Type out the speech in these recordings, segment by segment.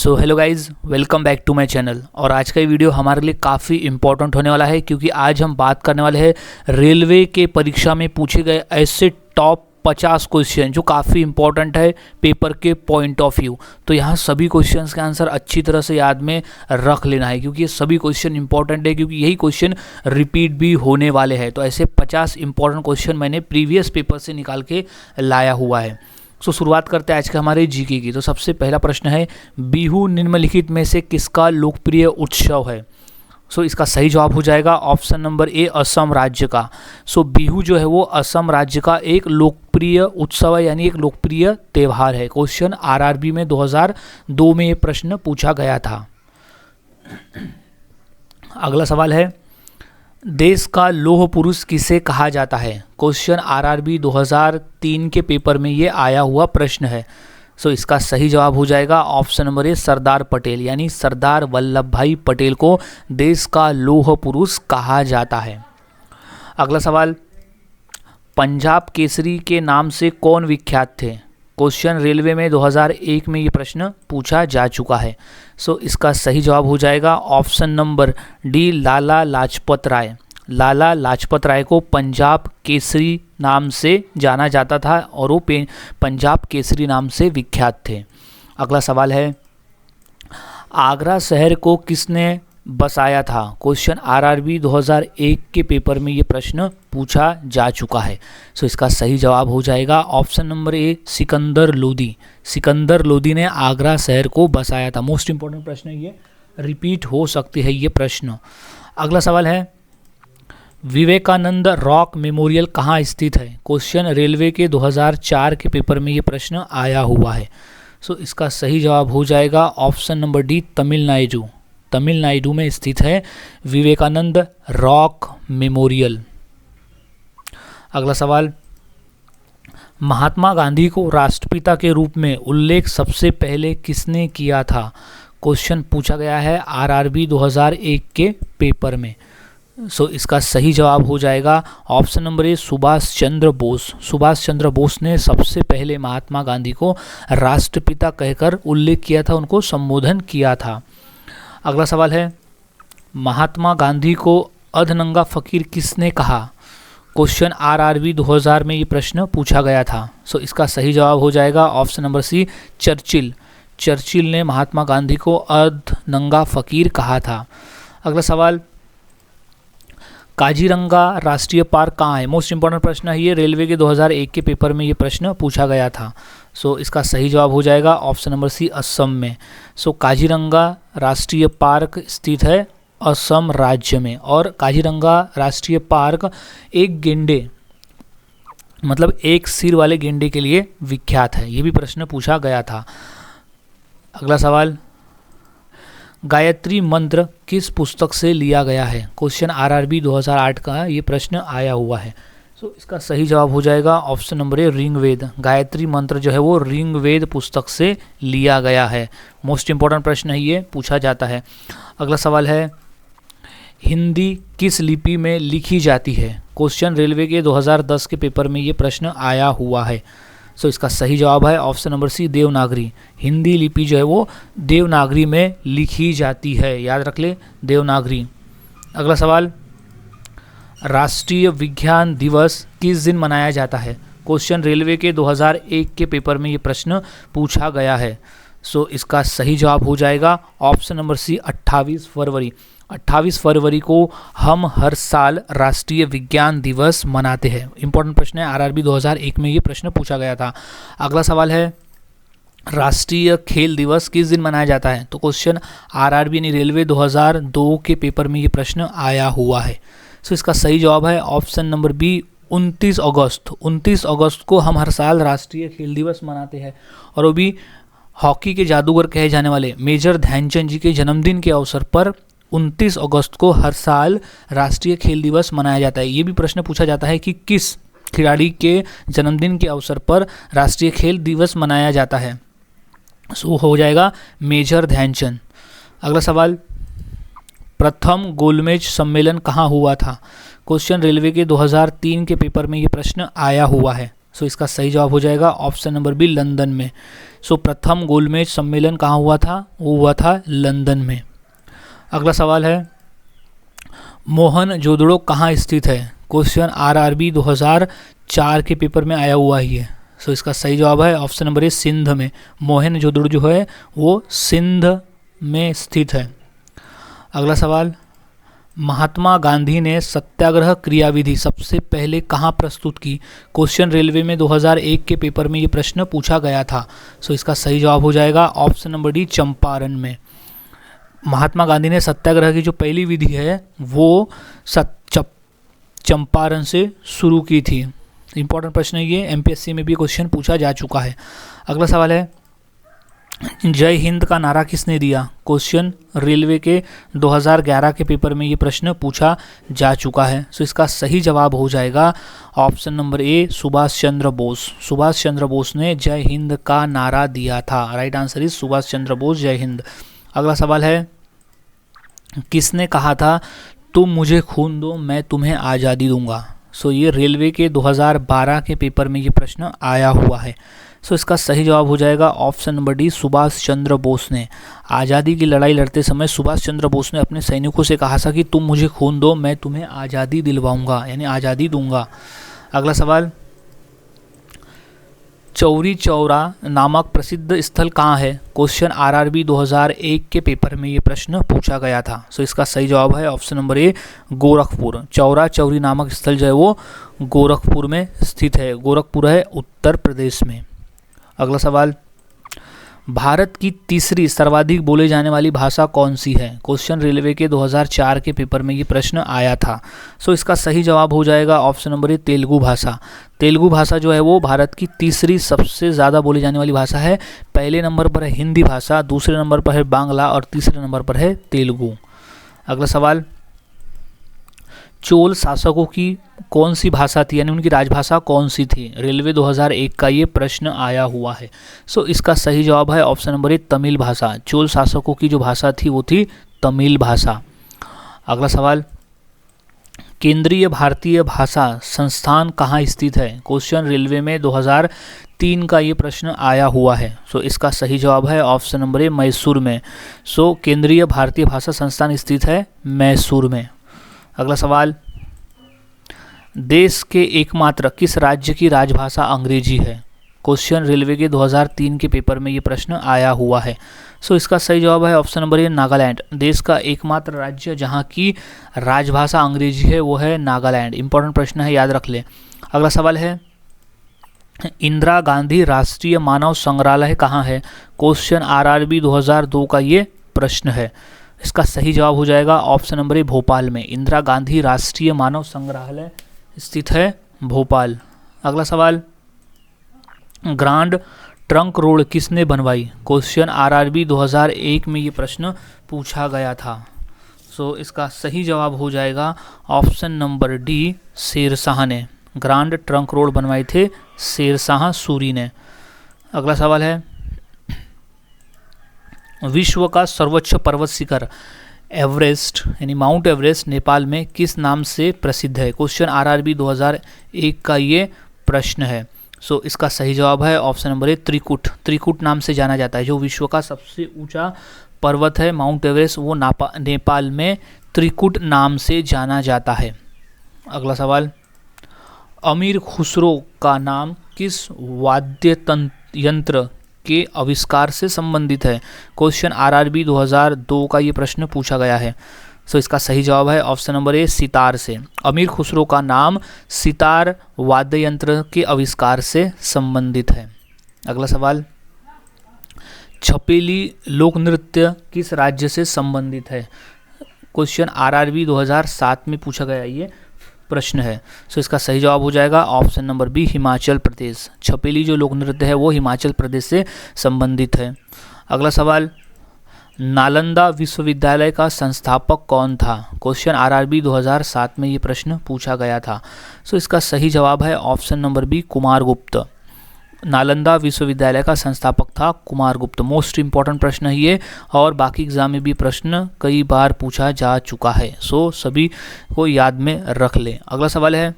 So hello guys, welcome back to my channel. और आज का ये वीडियो हमारे लिए काफ़ी इंपॉर्टेंट होने वाला है क्योंकि आज हम बात करने वाले हैं रेलवे के परीक्षा में पूछे गए ऐसे टॉप 50 क्वेश्चन जो काफ़ी इंपॉर्टेंट है पेपर के पॉइंट ऑफ व्यू। तो यहाँ सभी क्वेश्चंस के आंसर अच्छी तरह से याद में रख लेना है क्योंकि ये सभी क्वेश्चन इंपॉर्टेंट है, क्योंकि यही क्वेश्चन रिपीट भी होने वाले हैं। तो ऐसे 50 इंपॉर्टेंट क्वेश्चन मैंने प्रीवियस पेपर से निकाल के लाया हुआ है। सो शुरुआत करते हैं आज के हमारे जीके की। तो सबसे पहला प्रश्न है, बिहू निम्नलिखित में से किसका लोकप्रिय उत्सव है? सो इसका सही जवाब हो जाएगा ऑप्शन नंबर ए, असम राज्य का। सो बिहू जो है वो असम राज्य का एक लोकप्रिय उत्सव है, यानी एक लोकप्रिय त्यौहार है। क्वेश्चन आरआरबी में 2002 में ये प्रश्न पूछा गया था। अगला सवाल है, देश का लौह पुरुष किसे कहा जाता है? क्वेश्चन आरआरबी 2003 के पेपर में ये आया हुआ प्रश्न है। सो इसका सही जवाब हो जाएगा ऑप्शन नंबर ए, सरदार पटेल, यानी सरदार वल्लभ भाई पटेल को देश का लौह पुरुष कहा जाता है। अगला सवाल, पंजाब केसरी के नाम से कौन विख्यात थे? क्वेश्चन रेलवे में 2001 में ये प्रश्न पूछा जा चुका है। सो इसका सही जवाब हो जाएगा option number D, Lala Lajpat Rai. Lala Lajpat Rai को पंजाब केसरी नाम से जाना जाता था और वो पंजाब केसरी नाम से विख्यात थे। अगला सवाल है, आगरा शहर को किसने बसाया था? क्वेश्चन आरआरबी 2001 के पेपर में ये प्रश्न पूछा जा चुका है। सो इसका सही जवाब हो जाएगा ऑप्शन नंबर ए, सिकंदर लोदी। सिकंदर लोदी ने आगरा शहर को बसाया था। मोस्ट इंपॉर्टेंट प्रश्न है ये, रिपीट हो सकते हैं ये प्रश्न। अगला सवाल है, विवेकानंद रॉक मेमोरियल कहाँ स्थित है? क्वेश्चन रेलवे के 2004 के पेपर में ये प्रश्न आया हुआ है। सो इसका सही जवाब हो जाएगा option number D, Tamil Nadu. Tamil Nadu में स्थित है विवेकानंद रॉक मेमोरियल। अगला सवाल, महात्मा गांधी को राष्ट्रपिता के रूप में उल्लेख सबसे पहले किसने किया था? क्वेश्चन पूछा गया है आरआरबी 2001 के पेपर में। सो इसका सही जवाब हो जाएगा ऑप्शन नंबर ए, सुभाष चंद्र बोस। सुभाष चंद्र बोस ने सबसे पहले महात्मा गांधी को राष्ट्रपिता कहकर उल्लेख किया था, उनको संबोधन किया था। अगला सवाल है, महात्मा गांधी को अधनंगा फकीर किसने कहा? क्वेश्चन आरआरबी 2000 में ये प्रश्न पूछा गया था। सो इसका सही जवाब हो जाएगा option number C, Churchill. Churchill ने महात्मा गांधी को अधनंगा फकीर कहा था। अगला सवाल, काजीरंगा राष्ट्रीय पार्क कहाँ है? मोस्ट इंपॉर्टेंट प्रश्न है ये, रेलवे के 2001 के पेपर में ये प्रश्न पूछा गया था। सो इसका सही जवाब हो जाएगा ऑप्शन नंबर सी, असम में। सो काजीरंगा राष्ट्रीय पार्क स्थित है असम राज्य में। और काजीरंगा राष्ट्रीय पार्क एक गेंडे, मतलब एक सिर वाले गेंडे के लिए विख्यात है। ये भी प्रश्न पूछा गया था। अगला सवाल, गायत्री मंत्र किस पुस्तक से लिया गया है? क्वेश्चन आरआरबी 2008 का ये प्रश्न आया हुआ है। सो इसका सही जवाब हो जाएगा option number A, Rigveda. Gayatri Mantra जो है वो ऋग्वेद पुस्तक से लिया गया है। मोस्ट इंपॉर्टेंट प्रश्न है ये, पूछा जाता है। अगला सवाल है, हिंदी किस लिपि में लिखी जाती है? क्वेश्चन रेलवे के 2010 के पेपर में ये प्रश्न आया हुआ है। सो इसका सही जवाब है option number C, Devanagari. Hindi लिपि जो है वो देवनागरी में लिखी जाती है, याद रख ले, देवनागरी। अगला सवाल, राष्ट्रीय विज्ञान दिवस किस दिन मनाया जाता है? क्वेश्चन रेलवे के 2001 के पेपर में ये प्रश्न पूछा गया है। सो इसका सही जवाब हो जाएगा ऑप्शन नंबर सी, 28 फरवरी। 28 फरवरी को हम हर साल राष्ट्रीय विज्ञान दिवस मनाते हैं। इंपॉर्टेंट प्रश्न है, आरआरबी 2001 में ये प्रश्न पूछा गया था। अगला सवाल है, राष्ट्रीय खेल दिवस किस दिन मनाया जाता है? तो क्वेश्चन आरआरबी यानी रेलवे 2002 के पेपर में ये प्रश्न आया हुआ है। सो इसका सही जवाब है ऑप्शन नंबर बी, 29 अगस्त। 29 अगस्त को हम हर साल राष्ट्रीय खेल दिवस मनाते हैं। और वो भी हॉकी के जादूगर कहे जाने वाले मेजर ध्यानचंद जी के जन्मदिन के अवसर पर 29 अगस्त को हर साल राष्ट्रीय खेल दिवस मनाया जाता है। ये भी प्रश्न पूछा जाता है कि किस खिलाड़ी के जन्मदिन के अवसर पर राष्ट्रीय खेल दिवस मनाया जाता है। सो हो जाएगा मेजर ध्यानचंद। अगला सवाल, प्रथम गोलमेज सम्मेलन कहाँ हुआ था? क्वेश्चन रेलवे के 2003 के पेपर में ये प्रश्न आया हुआ है। सो इसका सही जवाब हो जाएगा ऑप्शन नंबर बी, लंदन में। सो प्रथम गोलमेज सम्मेलन कहाँ हुआ था? वो हुआ था लंदन में। अगला सवाल है, मोहनजोदड़ो कहाँ स्थित है? क्वेश्चन आरआरबी 2004 के पेपर में आया हुआ ही है। सो इसका सही जवाब है ऑप्शन नंबर ए, सिंध में। मोहनजोदड़ो जो है वो सिंध में स्थित है। अगला सवाल, महात्मा गांधी ने सत्याग्रह क्रियाविधि सबसे पहले कहाँ प्रस्तुत की? क्वेश्चन रेलवे में 2001 के पेपर में ये प्रश्न पूछा गया था। सो इसका सही जवाब हो जाएगा ऑप्शन नंबर डी, चंपारण में। महात्मा गांधी ने सत्याग्रह की जो पहली विधि है वो चंपारण से शुरू की थी। इंपॉर्टेंट प्रश्न है ये, एमपीएससी में भी क्वेश्चन पूछा जा चुका है। अगला सवाल है, जय हिंद का नारा किसने दिया? क्वेश्चन रेलवे के 2011 के पेपर में ये प्रश्न पूछा जा चुका है। सो इसका सही जवाब हो जाएगा ऑप्शन नंबर ए, सुभाष चंद्र बोस। सुभाष चंद्र बोस ने जय हिंद का नारा दिया था। Right answer is Subhash Chandra Bose, जय हिंद। अगला सवाल है, किसने कहा था तुम मुझे खून दो मैं तुम्हें आज़ादी दूंगा? सो ये रेलवे के 2012 के पेपर में ये प्रश्न आया हुआ है। सो इसका सही जवाब हो जाएगा option number D, Subhash Chandra Bose ने। आज़ादी की लड़ाई लड़ते समय सुभाष चंद्र बोस ने अपने सैनिकों से कहा था कि तुम मुझे खून दो मैं तुम्हें आज़ादी दिलवाऊंगा, यानी आज़ादी दूंगा। अगला सवाल, चौरी चौरा नामक प्रसिद्ध स्थल कहाँ है? क्वेश्चन आरआरबी 2001 के पेपर में ये प्रश्न पूछा गया था। सो इसका सही जवाब है ऑप्शन नंबर ए, गोरखपुर। चौरा चौरी नामक स्थल जो है वो गोरखपुर में स्थित है। गोरखपुर है उत्तर प्रदेश में। अगला सवाल, भारत की तीसरी सर्वाधिक बोले जाने वाली भाषा कौन सी है? क्वेश्चन रेलवे के 2004 के पेपर में ये प्रश्न आया था। सो इसका सही जवाब हो जाएगा ऑप्शन नंबर ए, तेलुगु भाषा। तेलुगु भाषा जो है वो भारत की तीसरी सबसे ज़्यादा बोली जाने वाली भाषा है। पहले नंबर पर है हिंदी भाषा, दूसरे नंबर पर है बांग्ला और तीसरे नंबर पर है तेलुगु। अगला सवाल, चोल शासकों की कौन सी भाषा थी, यानी उनकी राजभाषा कौन सी थी? रेलवे 2001 का ये प्रश्न आया हुआ है। सो इसका सही जवाब है ऑप्शन नंबर ए, तमिल भाषा। चोल शासकों की जो भाषा थी वो थी तमिल भाषा। अगला सवाल, केंद्रीय भारतीय भाषा संस्थान कहाँ स्थित है? क्वेश्चन रेलवे में 2003 का ये प्रश्न आया हुआ है। सो इसका सही जवाब है ऑप्शन नंबर ए, मैसूर में। सो केंद्रीय भारतीय भाषा संस्थान स्थित है मैसूर में। अगला सवाल, देश के एकमात्र किस राज्य की राजभाषा अंग्रेजी है? क्वेश्चन रेलवे के 2003 के पेपर में ये प्रश्न आया हुआ है। सो इसका सही जवाब है ऑप्शन नंबर ए, नागालैंड। देश का एकमात्र राज्य जहां की राजभाषा अंग्रेजी है वो है नागालैंड। इंपॉर्टेंट प्रश्न है, याद रख ले। अगला सवाल है, इंदिरा गांधी राष्ट्रीय मानव संग्रहालय कहाँ है? क्वेश्चन आरआरबी 2002 का ये प्रश्न है। इसका सही जवाब हो जाएगा ऑप्शन नंबर ए, भोपाल में। इंदिरा गांधी राष्ट्रीय मानव संग्रहालय स्थित है भोपाल। अगला सवाल, ग्रांड ट्रंक रोड किसने बनवाई? क्वेश्चन आरआरबी 2001 में ये प्रश्न पूछा गया था। सो इसका सही जवाब हो जाएगा ऑप्शन नंबर डी, शेरशाह ने। ग्रांड ट्रंक रोड बनवाए थे शेरशाह सूरी ने। अगला सवाल है, विश्व का सर्वोच्च पर्वत शिखर एवरेस्ट यानी माउंट एवरेस्ट नेपाल में किस नाम से प्रसिद्ध है? क्वेश्चन आरआरबी 2001 का ये प्रश्न है। सो इसका सही जवाब है ऑप्शन नंबर ए, त्रिकुट। त्रिकुट नाम से जाना जाता है। जो विश्व का सबसे ऊंचा पर्वत है माउंट एवरेस्ट वो नेपाल में त्रिकुट नाम से जाना जाता है। अगला सवाल, अमीर खुसरो का नाम किस वाद्य यंत्र के आविष्कार से संबंधित है? क्वेश्चन आरआरबी 2002 का ये प्रश्न पूछा गया है। सो इसका सही जवाब है ऑप्शन नंबर ए, सितार से। अमीर खुसरो का नाम सितार वाद्य यंत्र के आविष्कार से संबंधित है। अगला सवाल, छपेली लोक नृत्य किस राज्य से संबंधित है? क्वेश्चन आरआरबी 2007 में पूछा गया ये प्रश्न है। सो इसका सही जवाब हो जाएगा option number B, Himachal Pradesh. Chhapeli जो लोक नृत्य है वो हिमाचल प्रदेश से संबंधित है। अगला सवाल, नालंदा विश्वविद्यालय का संस्थापक कौन था? क्वेश्चन आरआरबी 2007 में ये प्रश्न पूछा गया था। सो इसका सही जवाब है option number B, Kumaragupta. Nalanda विश्वविद्यालय का संस्थापक था कुमारगुप्त। मोस्ट इंपॉर्टेंट प्रश्न है ये और बाकी एग्जाम में भी प्रश्न कई बार पूछा जा चुका है। सो सभी को याद में रख लें। अगला सवाल है,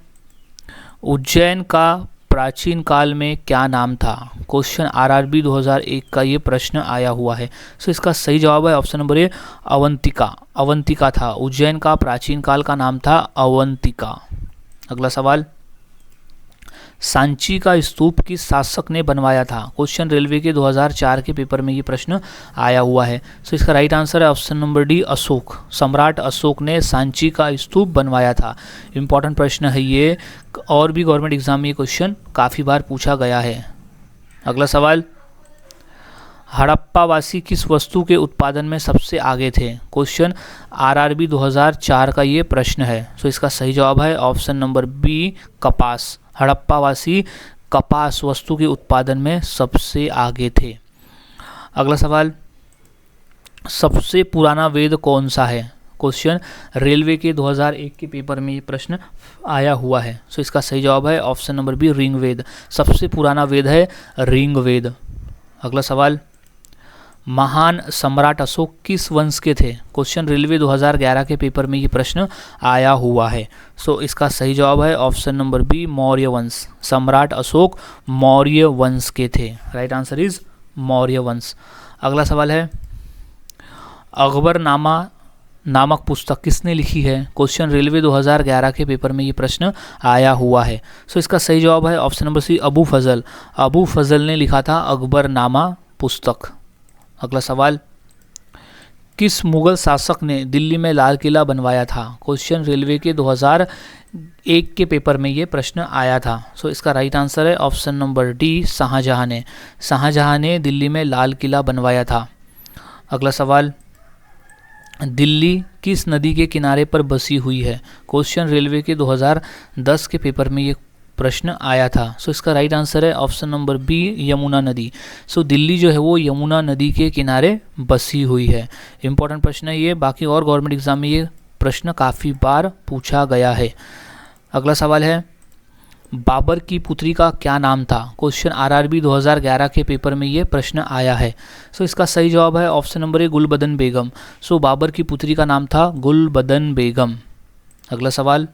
उज्जैन का प्राचीन काल में क्या नाम था? क्वेश्चन आरआरबी 2001 का ये प्रश्न आया हुआ है। सो इसका सही जवाब है ऑप्शन नंबर ए, अवंतिका। अवंतिका था, उज्जैन का प्राचीन काल का नाम था अवंतिका। अगला सवाल, सांची का स्तूप किस शासक ने बनवाया था? क्वेश्चन रेलवे के 2004 के पेपर में ये प्रश्न आया हुआ है। सो इसका राइट आंसर है ऑप्शन नंबर डी, अशोक। सम्राट अशोक ने सांची का स्तूप बनवाया था। इंपॉर्टेंट प्रश्न है ये, और भी गवर्नमेंट एग्जाम में ये क्वेश्चन काफ़ी बार पूछा गया है। अगला सवाल, हड़प्पावासी किस वस्तु के उत्पादन में सबसे आगे थे? क्वेश्चन आरआरबी 2004 का ये प्रश्न है। सो इसका सही जवाब है ऑप्शन नंबर बी, कपास। हड़प्पावासी कपास वस्तु के उत्पादन में सबसे आगे थे। अगला सवाल, सबसे पुराना वेद कौन सा है? क्वेश्चन रेलवे के 2001 के पेपर में ये प्रश्न आया हुआ है। सो इसका सही जवाब है ऑप्शन नंबर बी, ऋग्वेद। सबसे पुराना वेद है ऋग्वेद। अगला सवाल, महान सम्राट अशोक किस वंश के थे? क्वेश्चन रेलवे 2011 के पेपर में ये प्रश्न आया हुआ है। सो इसका सही जवाब है ऑप्शन नंबर बी, मौर्य वंश। सम्राट अशोक मौर्य वंश के थे। राइट आंसर इज मौर्य वंश। अगला सवाल है, अकबरनामा नामक पुस्तक किसने लिखी है? क्वेश्चन रेलवे 2011 के पेपर में ये प्रश्न आया हुआ है। सो इसका सही जवाब है ऑप्शन नंबर सी, अबू फजल। अबू फजल ने लिखा था अकबरनामा पुस्तक। अगला सवाल, किस मुगल शासक ने दिल्ली में लाल किला बनवाया था? क्वेश्चन रेलवे के 2001 के पेपर में ये प्रश्न आया था। सो इसका राइट आंसर है ऑप्शन नंबर डी, शाहजहां ने। शाहजहां ने दिल्ली में लाल किला बनवाया था। अगला सवाल, दिल्ली किस नदी के किनारे पर बसी हुई है? क्वेश्चन रेलवे के 2010 के पेपर में ये प्रश्न आया था। सो इसका राइट आंसर है ऑप्शन नंबर बी, यमुना नदी। सो दिल्ली जो है वो यमुना नदी के किनारे बसी हुई है। इंपॉर्टेंट प्रश्न है ये, बाकी और गवर्नमेंट एग्जाम में ये प्रश्न काफ़ी बार पूछा गया है। अगला सवाल है, बाबर की पुत्री का क्या नाम था? क्वेश्चन आरआरबी 2011 के पेपर में ये प्रश्न आया है। सो इसका सही जवाब है ऑप्शन नंबर ए, गुलबदन बेगम। सो बाबर की पुत्री का नाम था गुलबदन बेगम। अगला सवाल,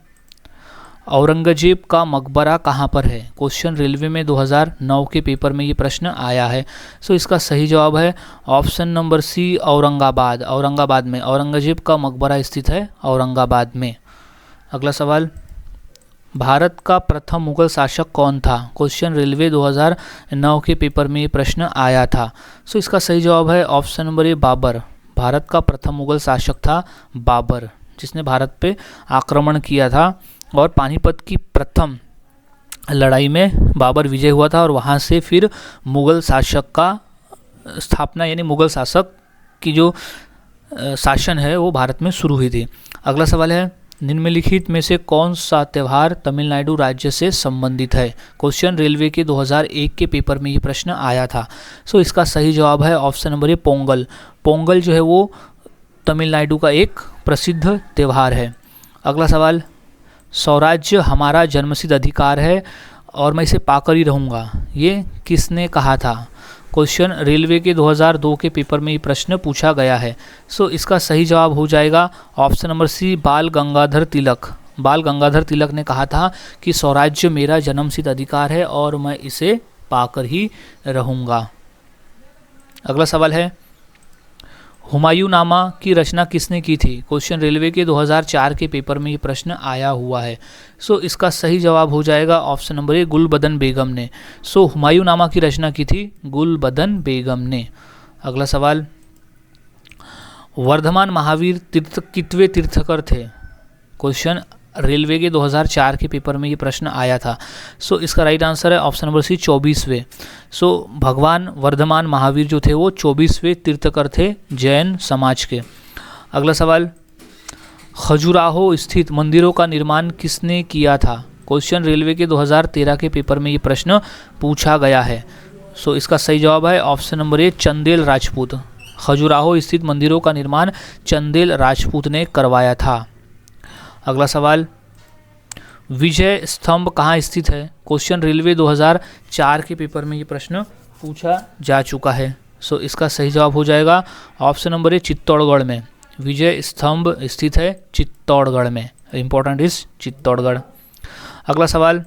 औरंगजेब का मकबरा कहाँ पर है? क्वेश्चन रेलवे में 2009 के पेपर में ये प्रश्न आया है। सो इसका सही जवाब है option number C, Aurangabad. Aurangabad में औरंगजेब का मकबरा स्थित है, औरंगाबाद में। अगला सवाल, भारत का प्रथम मुगल शासक कौन था? क्वेश्चन रेलवे 2009 के पेपर में ये प्रश्न आया था। सो इसका सही जवाब है option number A, Babur. Bharat का प्रथम मुगल शासक था बाबर, जिसने भारत पे आक्रमण किया था और पानीपत की प्रथम लड़ाई में बाबर विजय हुआ था और वहाँ से फिर मुगल शासक का स्थापना, यानी मुगल शासक की जो शासन है वो भारत में शुरू हुई थी। अगला सवाल है, निम्नलिखित में से कौन सा त्यौहार तमिलनाडु राज्य से संबंधित है? क्वेश्चन रेलवे के 2001 के पेपर में ये प्रश्न आया था। सो इसका सही जवाब है ऑप्शन नंबर ए, पोंगल। पोंगल जो है वो तमिलनाडु का एक प्रसिद्ध त्यौहार है। अगला सवाल, स्वराज्य हमारा जन्मसिद्ध अधिकार है और मैं इसे पाकर ही रहूँगा, ये किसने कहा था? क्वेश्चन रेलवे के 2002 के पेपर में ये प्रश्न पूछा गया है। सो इसका सही जवाब हो जाएगा ऑप्शन नंबर सी, बाल गंगाधर तिलक। बाल गंगाधर तिलक ने कहा था कि स्वराज्य मेरा जन्मसिद्ध अधिकार है और मैं इसे पाकर ही रहूँगा। अगला सवाल है, हुमायूंनामा की रचना किसने की थी? क्वेश्चन रेलवे के 2004 के पेपर में ये प्रश्न आया हुआ है। सो इसका सही जवाब हो जाएगा ऑप्शन नंबर ए, गुलबदन बेगम ने। सो हुमायूंनामा की रचना की थी गुलबदन बेगम ने। अगला सवाल, वर्धमान महावीर कितवे तीर्थकर थे? क्वेश्चन रेलवे के 2004 के पेपर में ये प्रश्न आया था। सो इसका राइट आंसर है ऑप्शन नंबर सी, 24वें। सो भगवान वर्धमान महावीर जो थे वो 24वें तीर्थकर थे जैन समाज के। अगला सवाल, खजुराहो स्थित मंदिरों का निर्माण किसने किया था? क्वेश्चन रेलवे के 2013 के पेपर में ये प्रश्न पूछा गया है। सो इसका सही जवाब है ऑप्शन नंबर ए, चंदेल राजपूत। खजुराहो स्थित मंदिरों का निर्माण चंदेल राजपूत ने करवाया था। अगला सवाल, विजय स्तंभ कहाँ स्थित है? क्वेश्चन रेलवे 2004 के पेपर में ये प्रश्न पूछा जा चुका है। सो इसका सही जवाब हो जाएगा ऑप्शन नंबर ए, चित्तौड़गढ़ में। विजय स्तंभ स्थित है चित्तौड़गढ़ में। Important is Chittorgarh. अगला सवाल,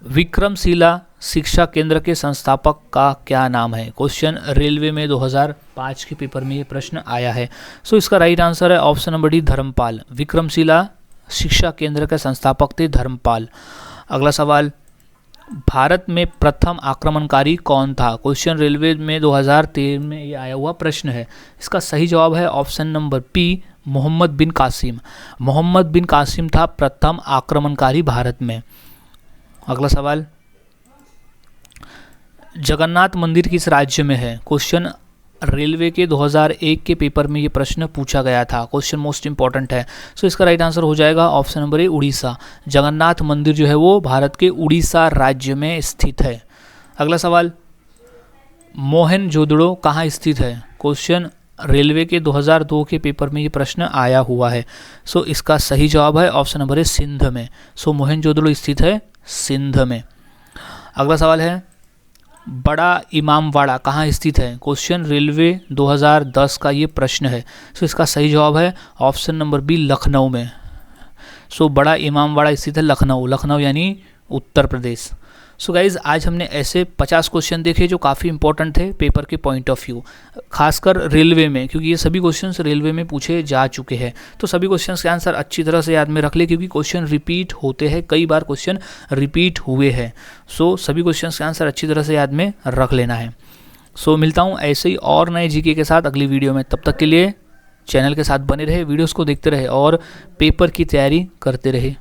विक्रमशिला शिक्षा केंद्र के संस्थापक का क्या नाम है? क्वेश्चन रेलवे में 2005 के पेपर में ये प्रश्न आया है। सो इसका राइट आंसर है option number D, Dharmapala. Vikramashila शिक्षा केंद्र के संस्थापक थे धर्मपाल। अगला सवाल, भारत में प्रथम आक्रमणकारी कौन था? क्वेश्चन रेलवे में 2013 में ये आया हुआ प्रश्न है। इसका सही जवाब है ऑप्शन नंबर पी, मोहम्मद बिन कासिम। मोहम्मद बिन कासिम था प्रथम आक्रमणकारी भारत में। अगला सवाल, जगन्नाथ मंदिर किस राज्य में है? क्वेश्चन रेलवे के 2001 के पेपर में ये प्रश्न पूछा गया था। क्वेश्चन मोस्ट इंपॉर्टेंट है। सो इसका राइट आंसर हो जाएगा ऑप्शन नंबर ए, उड़ीसा। जगन्नाथ मंदिर जो है वो भारत के उड़ीसा राज्य में स्थित है। अगला सवाल, मोहनजोदड़ो कहाँ स्थित है? क्वेश्चन रेलवे के 2002 के पेपर में ये प्रश्न आया हुआ है। सो इसका सही जवाब है ऑप्शन नंबर ए, सिंध में। सो मोहनजोदड़ो स्थित है सिंध में। अगला सवाल है, बड़ा इमामबाड़ा कहाँ स्थित है? क्वेश्चन रेलवे 2010 का ये प्रश्न है। सो इसका सही जवाब है ऑप्शन नंबर बी, लखनऊ में। सो बड़ा इमामबाड़ा स्थित है लखनऊ। लखनऊ यानी उत्तर प्रदेश। सो गाइज़, आज हमने ऐसे 50 क्वेश्चन देखे जो काफ़ी इंपॉर्टेंट थे पेपर के पॉइंट ऑफ व्यू, खासकर रेलवे में, क्योंकि ये सभी क्वेश्चंस रेलवे में पूछे जा चुके हैं। तो सभी क्वेश्चंस के आंसर अच्छी तरह से याद में रख ले, क्योंकि क्वेश्चन रिपीट होते हैं, कई बार क्वेश्चन रिपीट हुए हैं। सो सभी क्वेश्चंस के आंसर अच्छी तरह से याद में रख लेना है। सो मिलता हूँ ऐसे ही और नए जीके के साथ अगली वीडियो में। तब तक के लिए चैनल के साथ बने रहे, वीडियोज़ को देखते रहे और पेपर की तैयारी करते रहे।